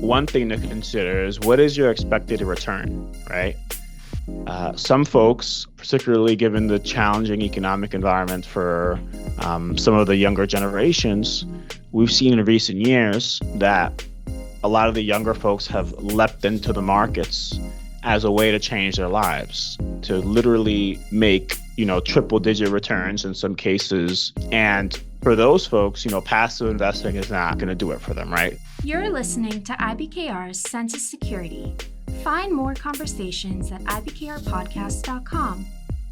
one thing to consider is what is your expected return, right? Some folks, particularly given the challenging economic environment for some of the younger generations, we've seen in recent years that a lot of the younger folks have leapt into the markets as a way to change their lives, to literally make, triple digit returns in some cases. And for those folks, passive investing is not going to do it for them, right? You're listening to IBKR's Census Security. Find more conversations at ibkrpodcast.com.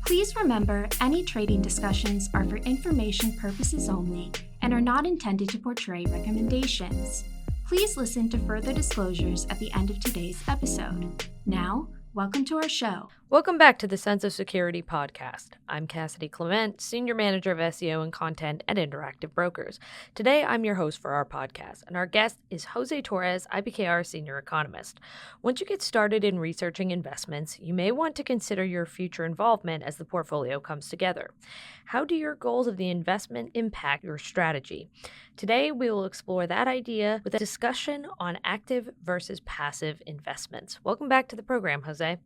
Please remember, any trading discussions are for information purposes only and are not intended to portray recommendations. Please listen to further disclosures at the end of today's episode. Now, welcome to our show. Welcome back to the Census Security Podcast. I'm Cassidy Clement, Senior Manager of SEO and Content at Interactive Brokers. Today, I'm your host for our podcast, and our guest is Jose Torres, IBKR Senior Economist. Once you get started in researching investments, you may want to consider your future involvement as the portfolio comes together. How do your goals of the investment impact your strategy? Today, we will explore that idea with a discussion on active versus passive investments. Welcome back to the program, Jose.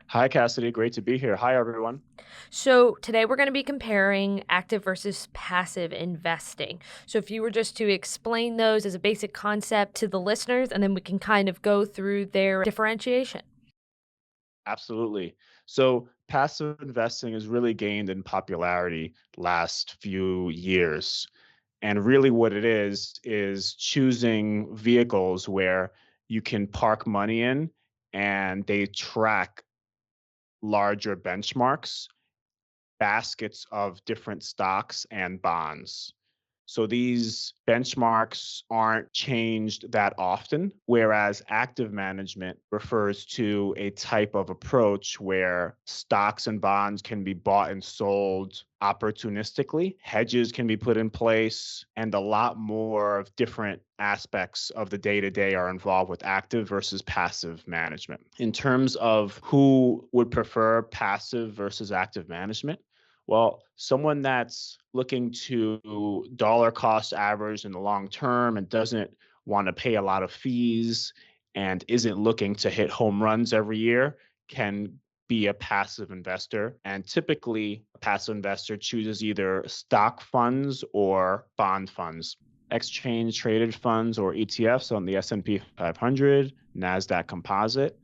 Hi, Cassidy. Great to be here. Hi, everyone. So today we're going to be comparing active versus passive investing. So if you were just to explain those as a basic concept to the listeners, and then we can kind of go through their differentiation. Absolutely. So passive investing has really gained in popularity last few years. And really what it is choosing vehicles where you can park money in and they track larger benchmarks, baskets of different stocks and bonds. So these benchmarks aren't changed that often, whereas active management refers to a type of approach where stocks and bonds can be bought and sold opportunistically, hedges can be put in place, and a lot more of different aspects of the day-to-day are involved with active versus passive management. In terms of who would prefer passive versus active management, well, someone that's looking to dollar cost average in the long term and doesn't want to pay a lot of fees and isn't looking to hit home runs every year can be a passive investor. And typically, a passive investor chooses either stock funds or bond funds, exchange traded funds or ETFs on the S&P 500, NASDAQ Composite,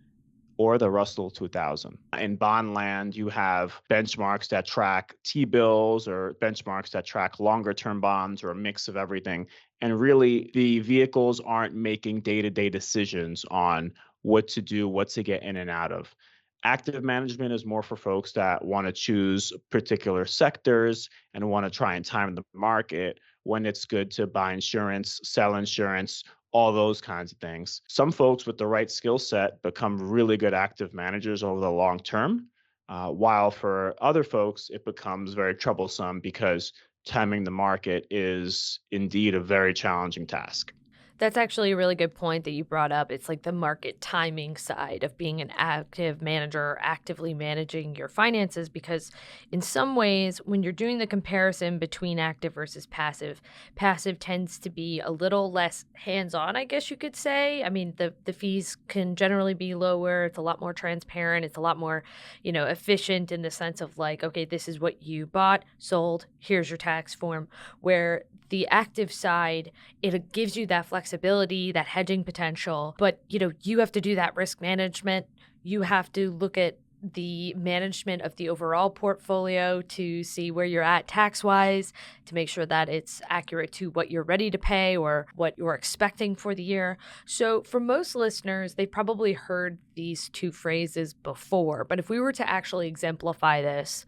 or the Russell 2000. In bond land, you have benchmarks that track T-bills or benchmarks that track longer-term bonds or a mix of everything. And really, the vehicles aren't making day-to-day decisions on what to do, what to get in and out of. Active management is more for folks that want to choose particular sectors and want to try and time the market when it's good to buy insurance, sell insurance, all those kinds of things. Some folks with the right skill set become really good active managers over the long term, while for other folks, it becomes very troublesome because timing the market is indeed a very challenging task. That's actually a really good point that you brought up. It's like the market timing side of being an active manager, actively managing your finances, because in some ways, when you're doing the comparison between active versus passive, passive tends to be a little less hands-on, I guess you could say. I mean, the fees can generally be lower. It's a lot more transparent. It's a lot more, efficient in the sense of like, okay, this is what you bought, sold, here's your tax form, where the active side, it gives you that flexibility, that hedging potential, but you have to do that risk management. You have to look at the management of the overall portfolio to see where you're at tax-wise, to make sure that it's accurate to what you're ready to pay or what you're expecting for the year. So for most listeners, they probably heard these two phrases before, but if we were to actually exemplify this,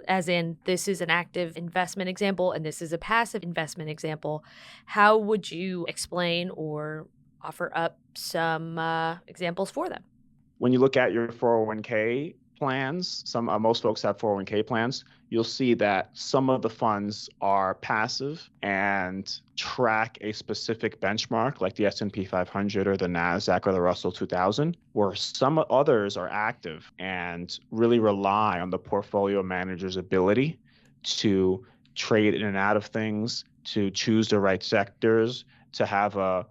as in this is an active investment example and this is a passive investment example, how would you explain or offer up some examples for them? When you look at your 401k plans, most folks have 401k plans, you'll see that some of the funds are passive and track a specific benchmark like the S&P 500 or the NASDAQ or the Russell 2000, where some others are active and really rely on the portfolio manager's ability to trade in and out of things, to choose the right sectors, to have a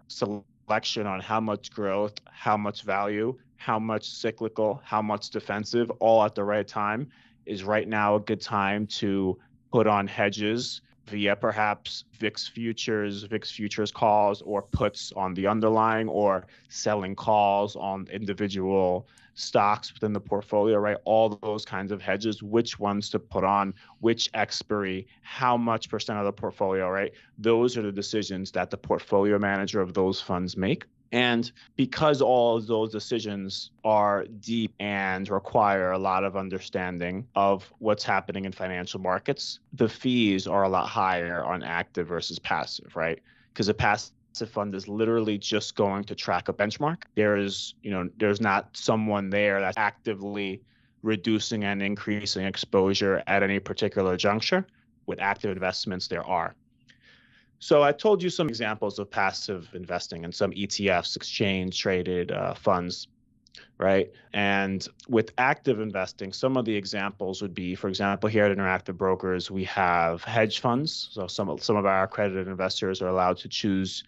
reflection on how much growth, how much value, how much cyclical, how much defensive, all at the right time, is right now a good time to put on hedges via perhaps VIX futures calls or puts on the underlying, or selling calls on individual stocks within the portfolio, right? All those kinds of hedges, which ones to put on, which expiry, how much percent of the portfolio, right? Those are the decisions that the portfolio manager of those funds make. And because all of those decisions are deep and require a lot of understanding of what's happening in financial markets, the fees are a lot higher on active versus passive, right? Because a passive fund is literally just going to track a benchmark. There's not someone there that's actively reducing and increasing exposure at any particular juncture. With active investments, there are. So I told you some examples of passive investing and some ETFs, exchange traded funds, right? And with active investing, some of the examples would be, for example, here at Interactive Brokers, we have hedge funds. So some of our accredited investors are allowed to choose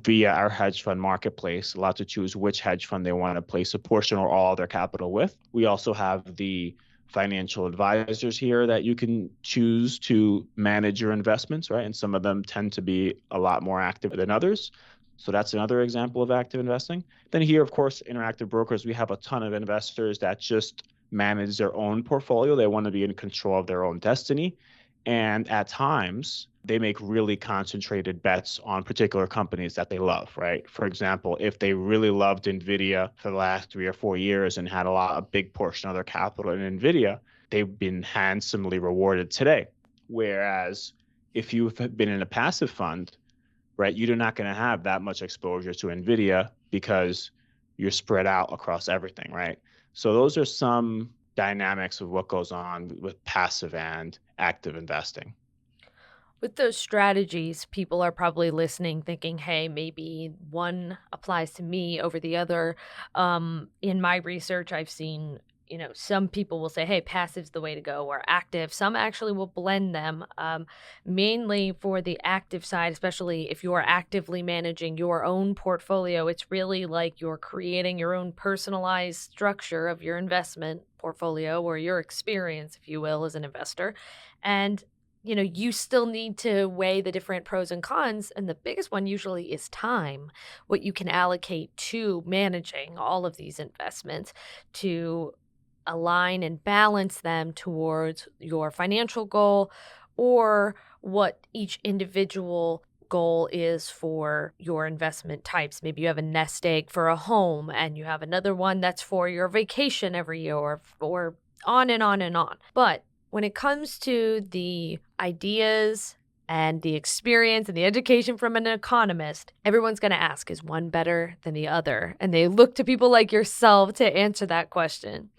via our hedge fund marketplace, allowed to choose which hedge fund they want to place a portion or all of their capital with. We also have the financial advisors here that you can choose to manage your investments, right? And some of them tend to be a lot more active than others. So that's another example of active investing. Then here, of course, Interactive Brokers, we have a ton of investors that just manage their own portfolio. They want to be in control of their own destiny. And at times, they make really concentrated bets on particular companies that they love, right? For example, if they really loved NVIDIA for the last 3 or 4 years and had a big portion of their capital in NVIDIA, they've been handsomely rewarded today. Whereas if you've been in a passive fund, right, you're not going to have that much exposure to NVIDIA because you're spread out across everything, right? So those are some dynamics of what goes on with passive and active investing. With those strategies, people are probably listening thinking, hey, maybe one applies to me over the other. In my research, I've seen, some people will say, hey, passive's the way to go, or active. Some actually will blend them, mainly for the active side, especially if you're actively managing your own portfolio. It's really like you're creating your own personalized structure of your investment portfolio, or your experience, if you will, as an investor. And you still need to weigh the different pros and cons. And the biggest one usually is time, what you can allocate to managing all of these investments to align and balance them towards your financial goal, or what each individual goal is for your investment types. Maybe you have a nest egg for a home, and you have another one that's for your vacation every year, or on and on and on. But when it comes to the ideas and the experience and the education from an economist, everyone's going to ask, is one better than the other? And they look to people like yourself to answer that question.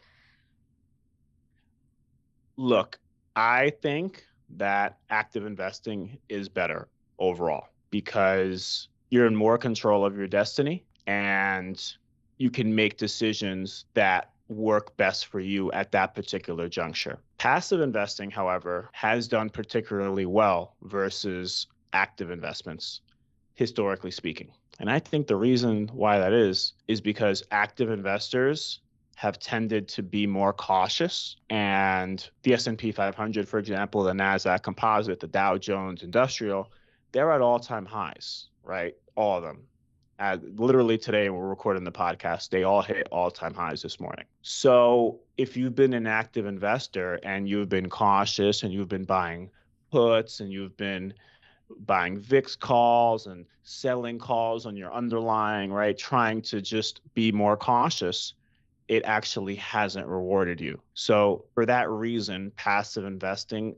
Look, I think that active investing is better overall because you're in more control of your destiny and you can make decisions that work best for you at that particular juncture. Passive investing, however, has done particularly well versus active investments, historically speaking. And I think the reason why that is because active investors have tended to be more cautious, and the S&P 500, for example, the NASDAQ Composite, the Dow Jones Industrial, they're at all-time highs, right? All of them. Literally today, we're recording the podcast, they all hit all-time highs this morning. So if you've been an active investor and you've been cautious and you've been buying puts and you've been buying VIX calls and selling calls on your underlying, right, trying to just be more cautious, it actually hasn't rewarded you. So for that reason, passive investing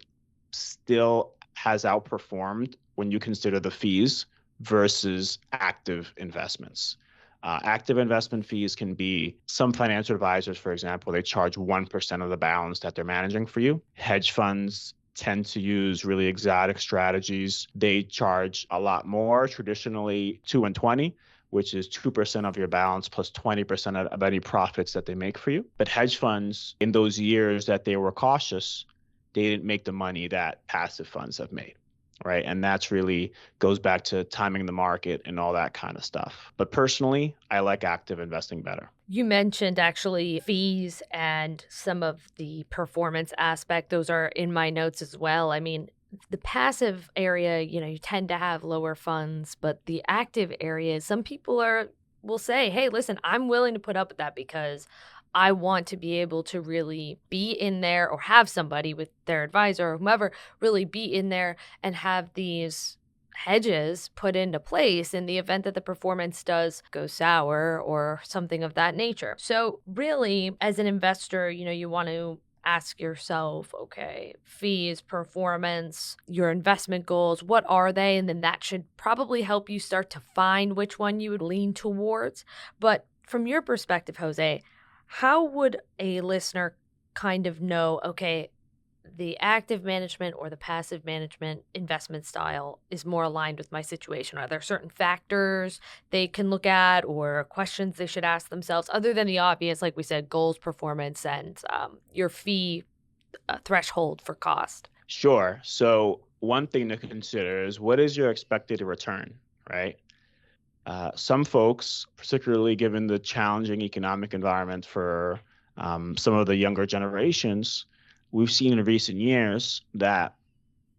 still has outperformed when you consider the fees versus active investments. Active investment fees can be, some financial advisors, for example, they charge 1% of the balance that they're managing for you. Hedge funds tend to use really exotic strategies. They charge a lot more, traditionally 2 and 20, which is 2% of your balance plus 20% of any profits that they make for you. But hedge funds, in those years that they were cautious, they didn't make the money that passive funds have made. right? And that's really goes back to timing the market and all that kind of stuff. But personally, I like active investing better. You mentioned actually fees and some of the performance aspect. Those are in my notes as well. I mean, the passive area, you tend to have lower funds, but the active area, some people will say, "Hey, listen, I'm willing to put up with that because I want to be able to really be in there or have somebody with their advisor or whomever really be in there and have these hedges put into place in the event that the performance does go sour or something of that nature." So really, as an investor, you want to ask yourself, okay, fees, performance, your investment goals, what are they? And then that should probably help you start to find which one you would lean towards. But from your perspective, Jose, how would a listener kind of know, okay, the active management or the passive management investment style is more aligned with my situation? Are there certain factors they can look at or questions they should ask themselves other than the obvious, like we said, goals, performance, and your fee threshold for cost? Sure. So one thing to consider is what is your expected return, right? Some folks, particularly given the challenging economic environment for some of the younger generations, we've seen in recent years that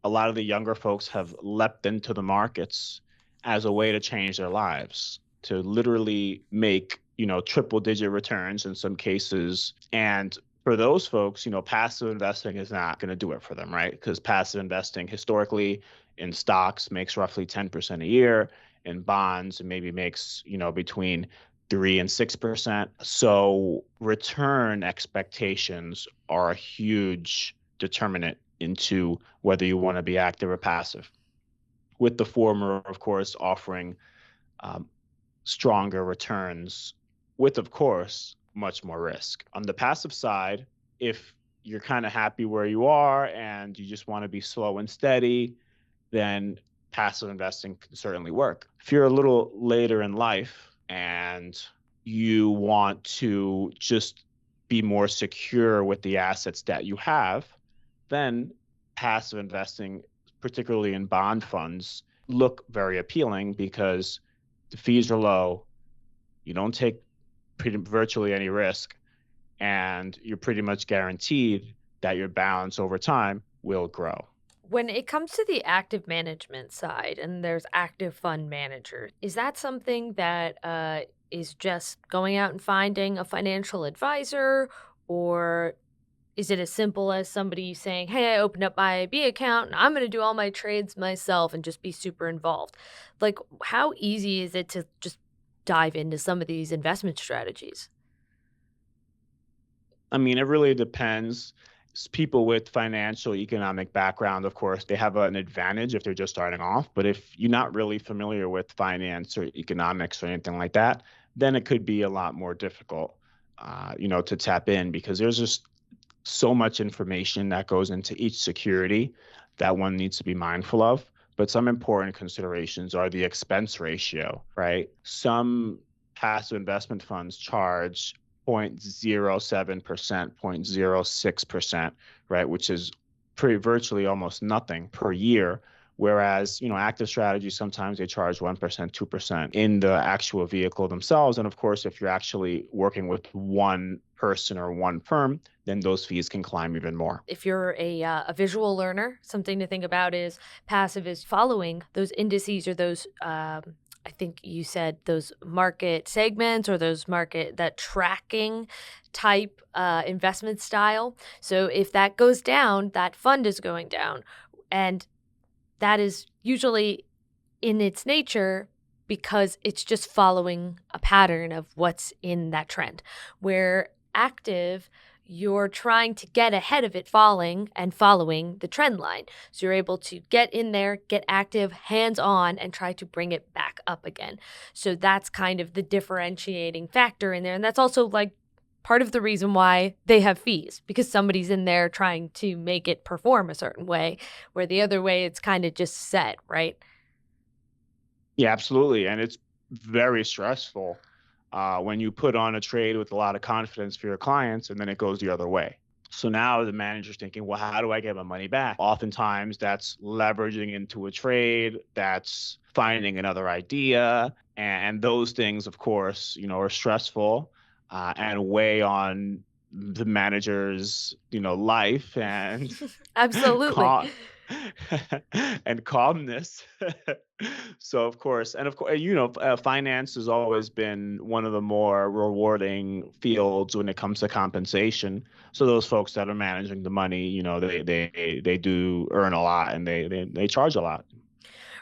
a lot of the younger folks have leapt into the markets as a way to change their lives, to literally make, triple digit returns in some cases. And for those folks, passive investing is not going to do it for them, right? Because passive investing historically in stocks makes roughly 10% a year. In bonds, it maybe makes, between 3 and 6%. So return expectations are a huge determinant into whether you want to be active or passive, with the former, of course, offering stronger returns with, of course, much more risk. On the passive side, if you're kind of happy where you are and you just want to be slow and steady, then passive investing can certainly work. If you're a little later in life and you want to just be more secure with the assets that you have, then passive investing, particularly in bond funds, look very appealing because the fees are low, you don't take virtually any risk, and you're pretty much guaranteed that your balance over time will grow. When it comes to the active management side and there's active fund managers, is that something that is just going out and finding a financial advisor, or is it as simple as somebody saying, "Hey, I opened up my IB account and I'm going to do all my trades myself and just be super involved"? Like, how easy is it to just dive into some of these investment strategies? I mean, it really depends. People with financial economic background, of course, they have an advantage if they're just starting off. But if you're not really familiar with finance or economics or anything like that, then it could be a lot more difficult, to tap in, because there's just so much information that goes into each security that one needs to be mindful of. But some important considerations are the expense ratio, right? Some passive investment funds charge 0.07%, 0.06%, right, which is pretty virtually almost nothing per year. Whereas, active strategies, sometimes they charge 1%, 2% in the actual vehicle themselves. And of course, if you're actually working with one person or one firm, then those fees can climb even more. If you're a visual learner, something to think about is passive is following those indices or those I think you said those market segments or that tracking type investment style. So if that goes down, that fund is going down. And that is usually in its nature because it's just following a pattern of what's in that trend. Where active, you're trying to get ahead of it falling and following the trend line. So you're able to get in there, get active, hands on, and try to bring it back up again. So that's kind of the differentiating factor in there. And that's also like part of the reason why they have fees, because somebody's in there trying to make it perform a certain way, where the other way it's kind of just set, right? Yeah, absolutely. And it's very stressful when you put on a trade with a lot of confidence for your clients and then it goes the other way. So now the manager's thinking, well, how do I get my money back? Oftentimes that's leveraging into a trade, that's finding another idea. And those things, of course, are stressful and weigh on the manager's, life and Absolutely. calm and calmness. So of course, finance has always been one of the more rewarding fields when it comes to compensation. So those folks that are managing the money, they do earn a lot and they charge a lot.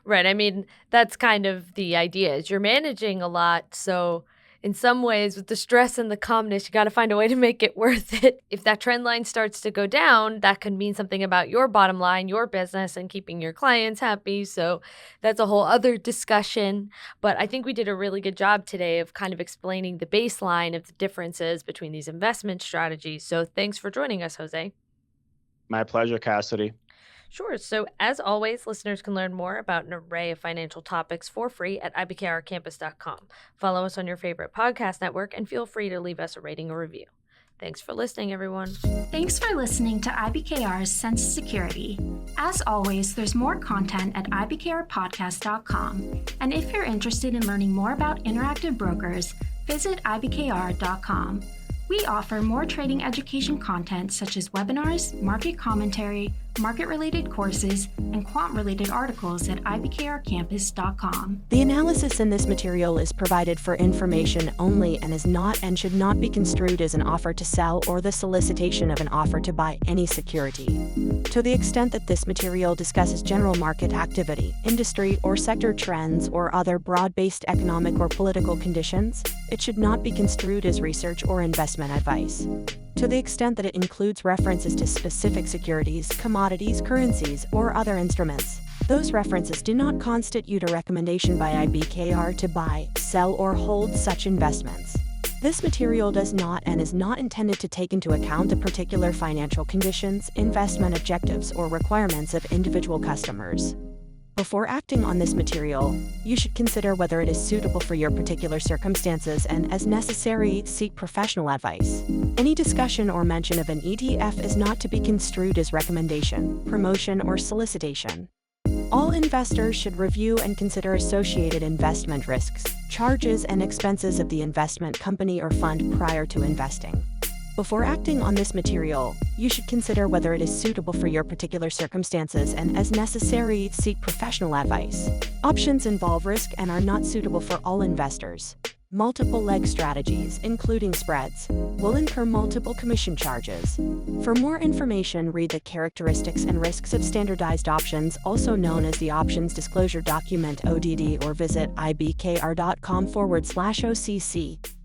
Right. I mean, that's kind of the idea is you're managing a lot. So in some ways, with the stress and the calmness, you got to find a way to make it worth it. If that trend line starts to go down, that could mean something about your bottom line, your business, and keeping your clients happy. So that's a whole other discussion. But I think we did a really good job today of kind of explaining the baseline of the differences between these investment strategies. So thanks for joining us, Jose. My pleasure, Cassidy. Sure. So, as always, listeners can learn more about an array of financial topics for free at IBKRcampus.com. Follow us on your favorite podcast network and feel free to leave us a rating or review. Thanks for listening, everyone. Thanks for listening to IBKR's Sense of Security. As always, there's more content at IBKRpodcast.com. And if you're interested in learning more about interactive brokers, visit IBKR.com. We offer more trading education content such as webinars, market commentary, market-related courses, and quant-related articles at IBKRcampus.com. The analysis in this material is provided for information only and is not and should not be construed as an offer to sell or the solicitation of an offer to buy any security. To the extent that this material discusses general market activity, industry or sector trends, or other broad-based economic or political conditions, it should not be construed as research or investment advice. To the extent that it includes references to specific securities, commodities, currencies, or other instruments, those references do not constitute a recommendation by IBKR to buy, sell, or hold such investments. This material does not and is not intended to take into account the particular financial conditions, investment objectives, or requirements of individual customers. Before acting on this material, you should consider whether it is suitable for your particular circumstances and, as necessary, seek professional advice. Any discussion or mention of an ETF is not to be construed as recommendation, promotion, or solicitation. All investors should review and consider associated investment risks, charges, and expenses of the investment company or fund prior to investing. Before acting on this material, you should consider whether it is suitable for your particular circumstances and, as necessary, seek professional advice. Options involve risk and are not suitable for all investors. Multiple leg strategies, including spreads, will incur multiple commission charges. For more information, read the characteristics and risks of standardized options, also known as the Options Disclosure Document (ODD), or visit ibkr.com/OCC.